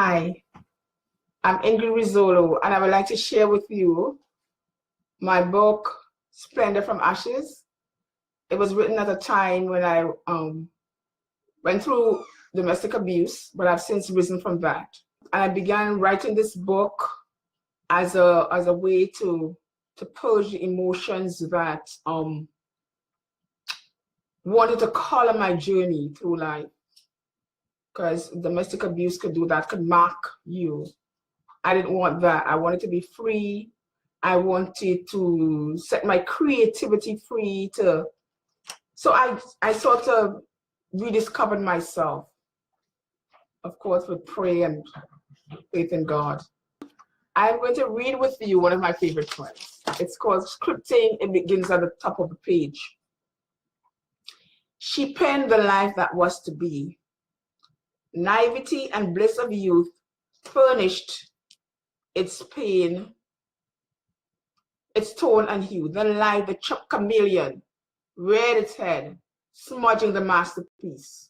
Hi, I'm Ingrid Rizzolo, and I would like to share with you my book, Splendor from Ashes. It was written at a time when I went through domestic abuse, but I've since risen from that. And I began writing this book as a way to purge the emotions that wanted to color my journey through life. Because domestic abuse could do that, could mark you. I didn't want that. I wanted to be free. I wanted to set my creativity free so I sort of rediscovered myself, of course, with prayer and faith in God. I'm going to read with you one of my favorite poems. It's called Scripting. It begins at the top of the page. She penned the life that was to be. Naivety and bliss of youth furnished its pain, its tone and hue. Then like the chopped chameleon reared its head, smudging the masterpiece.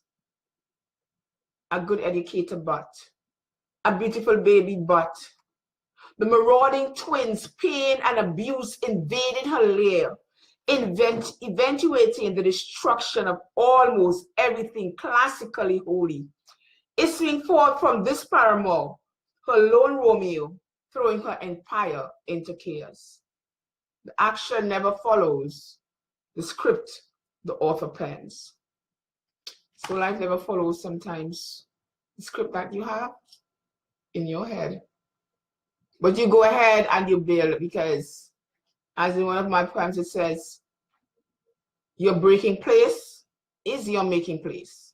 A good educator but, a beautiful baby but. The marauding twins, pain and abuse invaded her lair, eventuating the destruction of almost everything classically holy. Issuing forth from this paramour, her lone Romeo, throwing her empire into chaos. The action never follows the script the author pens. So life never follows sometimes the script that you have in your head. But you go ahead and you build, because as in one of my poems it says, your breaking place is your making place.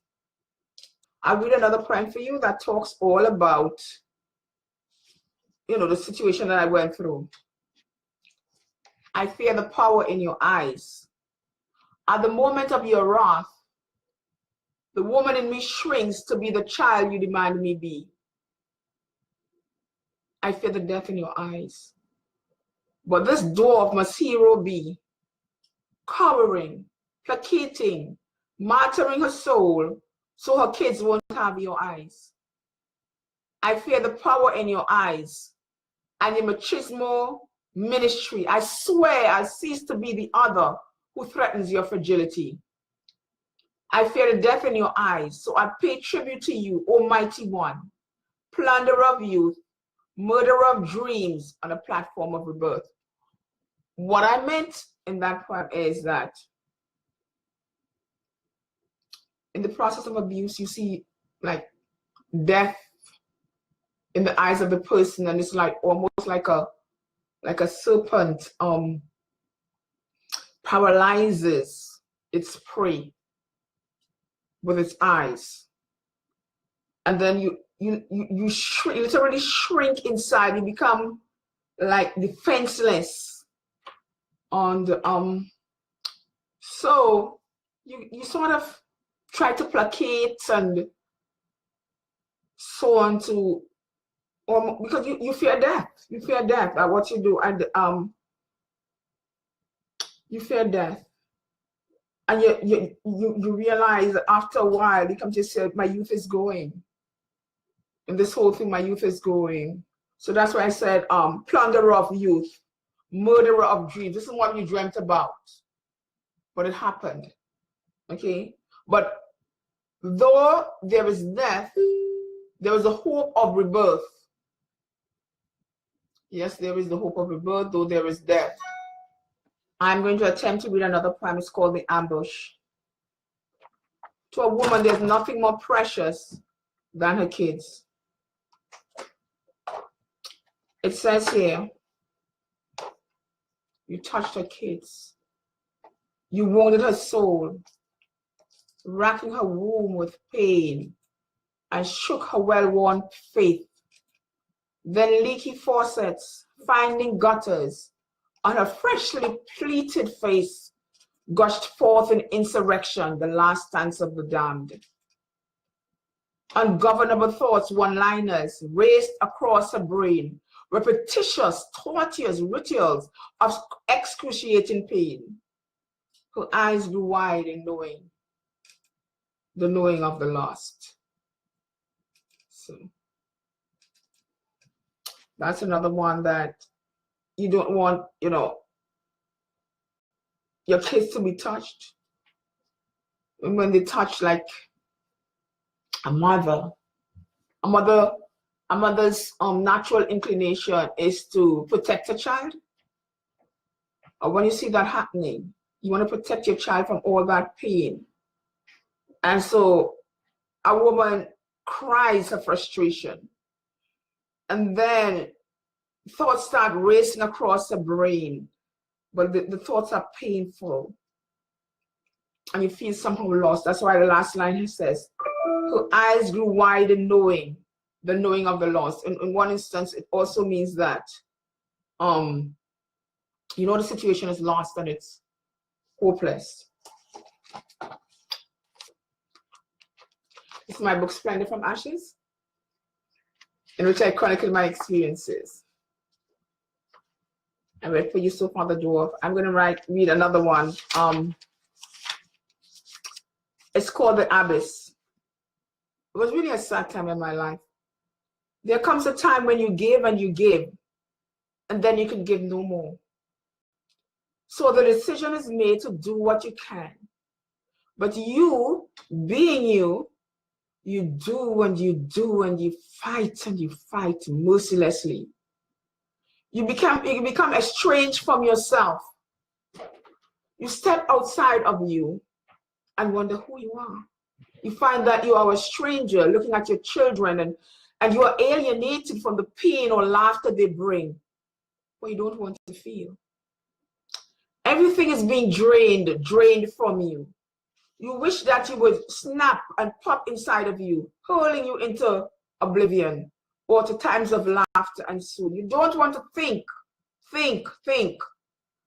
I'll read another poem for you that talks all about, the situation that I went through. I fear the power in your eyes. At the moment of your wrath, the woman in me shrinks to be the child you demand me be. I fear the death in your eyes. But this dwarf must hero be, cowering, placating, martyring her soul so her kids won't have your eyes. I fear the power in your eyes and your machismo ministry. I swear I'll cease to be the other who threatens your fragility. I fear the death in your eyes, so I pay tribute to you, Almighty One, plunderer of youth, murderer of dreams on a platform of rebirth. What I meant in that poem is that in the process of abuse, you see like death in the eyes of the person, and it's like almost like a serpent paralyzes its prey with its eyes, and then you literally shrink inside. You become like defenseless on the so you sort of try to placate and so on to, because you fear death. You fear death at what you do, and you fear death, and you realize that after a while you come to say, my youth is going, and this whole thing, my youth is going. So that's why I said plunderer of youth, murderer of dreams. This is what you dreamt about, but it happened. Okay, but though there is death, there is a hope of rebirth. Yes, there is the hope of rebirth, though there is death. I'm going to attempt to read another poem. It's called The Ambush. To a woman, there's nothing more precious than her kids. It says here, you touched her kids. You wounded her soul, racking her womb with pain, and shook her well-worn faith. Then leaky faucets, finding gutters, on her freshly pleated face, gushed forth in insurrection, the last dance of the damned. Ungovernable thoughts, one-liners, raced across her brain, repetitious, tortuous rituals of excruciating pain. Her eyes grew wide in knowing, the knowing of the lost. So That's another one that you don't want, you know, your kids to be touched. And when they touch like a mother, a mother, a mother's natural inclination is to protect a child. Or when you see that happening, you want to protect your child from all that pain. And so a woman cries her frustration. And then thoughts start racing across her brain. But the thoughts are painful. And you feel somehow lost. That's why the last line he says, her eyes grew wide in knowing, the knowing of the lost. In one instance, it also means that, you know, the situation is lost and it's hopeless. This is my book, Splendor from Ashes, in which I chronicle my experiences. I read for you so far, the dwarf. I'm going to read another one. It's called The Abyss. It was really a sad time in my life. There comes a time when you give and you give, and then you can give no more. So the decision is made to do what you can. But you, being you, you do and you do and you fight mercilessly. You become estranged from yourself. You step outside of you and wonder who you are. You find that you are a stranger looking at your children and you are alienated from the pain or laughter they bring, but you don't want to feel. Everything is being drained from you. You wish that you would snap and pop inside of you, hurling you into oblivion or to times of laughter and soon. You don't want to think.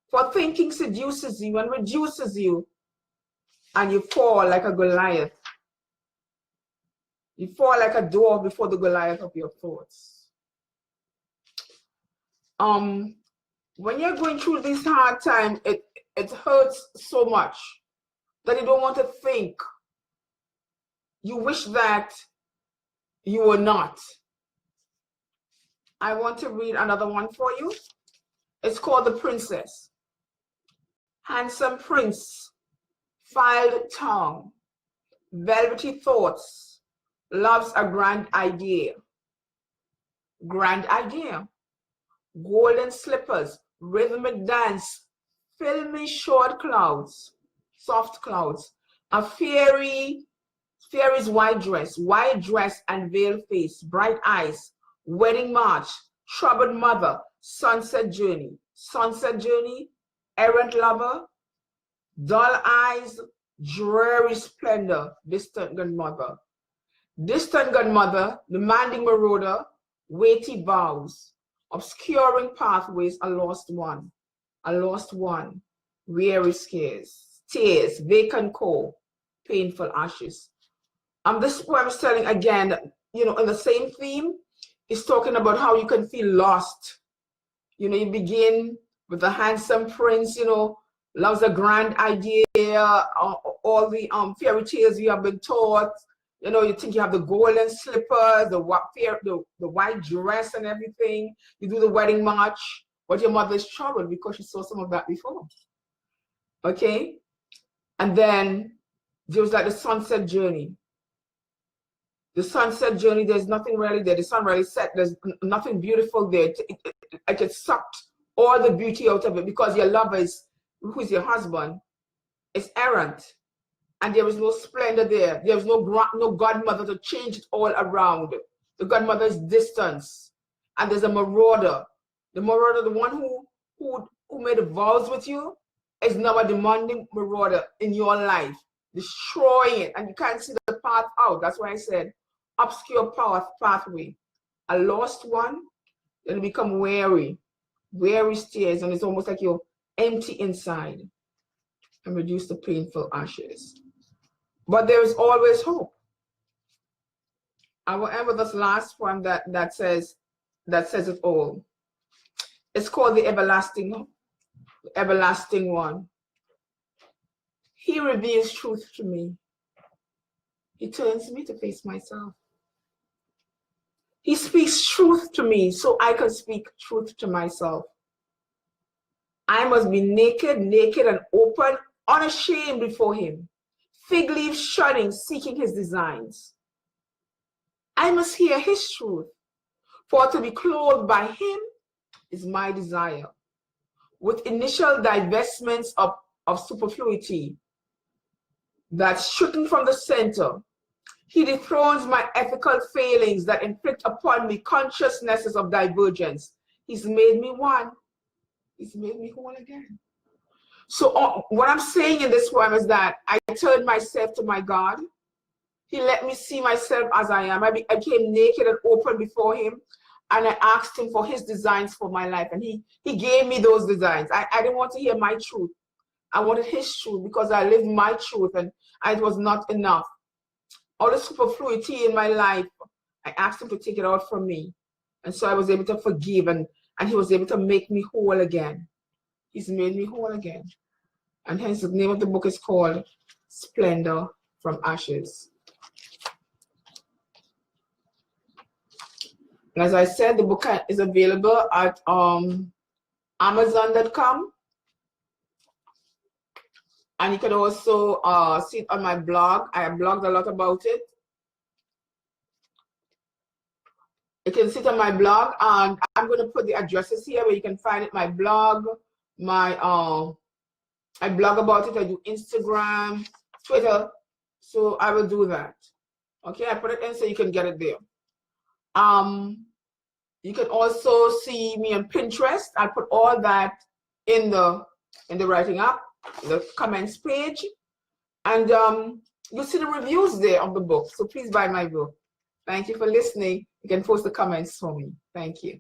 For thinking seduces you and reduces you, and you fall like a Goliath. You fall like a dwarf before the Goliath of your thoughts. When you're going through this hard time, it hurts so much that you don't want to think. You wish that you were not. I want to read another one for you. It's called The Princess. Handsome prince, filed tongue, velvety thoughts, loves a grand idea. Grand idea. Golden slippers, rhythmic dance, filmy short clouds, soft clouds, a fairy's white dress and veiled face, bright eyes, wedding march, troubled mother, sunset journey, errant lover, dull eyes, dreary splendor, distant godmother, demanding marauder, weighty vows, obscuring pathways, a lost one, weary scares, tears, vacant core, painful ashes. This poem is telling again, you know, in the same theme, it's talking about how you can feel lost. You know, you begin with a handsome prince, you know, loves a grand idea, all the fairy tales you have been taught. You know, you think you have the golden slippers, the white dress and everything. You do the wedding march, but your mother is troubled because she saw some of that before. Okay? And then there was like the sunset journey. The sunset journey, there's nothing really there. The sun really set. There's nothing beautiful there. It sucked all the beauty out of it because your lover who is your husband, is errant. And there is no splendor there. There is no godmother to change it all around. The godmother is distance. And there's a marauder. The marauder, the one who made vows with you, is now a demanding marauder in your life, destroying it. And you can't see the path out. That's why I said, obscure pathway. A lost one, then become weary stares, and it's almost like you're empty inside, and reduce the painful ashes. But there is always hope. I will end with this last one that says it all. It's called the everlasting one. He reveals truth to me. He turns me to face myself. He speaks truth to me so I can speak truth to myself. I must be naked, naked and open, unashamed before him, fig leaves shunning, seeking his designs. I must hear his truth, for to be clothed by him is my desire, with initial divestments of superfluity that's shooting from the center. He dethrones my ethical failings that inflict upon me consciousnesses of divergence. He's made me one. He's made me whole again. So what I'm saying in this poem is that I turned myself to my God. He let me see myself as I am. I became naked and open before him, and I asked him for his designs for my life, and he gave me those designs. I didn't want to hear my truth. I wanted his truth because I lived my truth, and it was not enough. All the superfluity in my life, I asked him to take it out from me. And so I was able to forgive, and he was able to make me whole again. He's made me whole again. And hence the name of the book is called Splendor from Ashes. And as I said, the book is available at Amazon.com. And you can also see it on my blog. I have blogged a lot about it. You can see it on my blog, and I'm going to put the addresses here where you can find it. My blog, I blog about it. I do Instagram, Twitter. So I will do that. Okay, I put it in so you can get it there. You can also see me on Pinterest. I'll put all that in the writing up, the comments page, and you'll see the reviews there of the book. So please buy my book. Thank you for listening. You can post the comments for me. Thank you.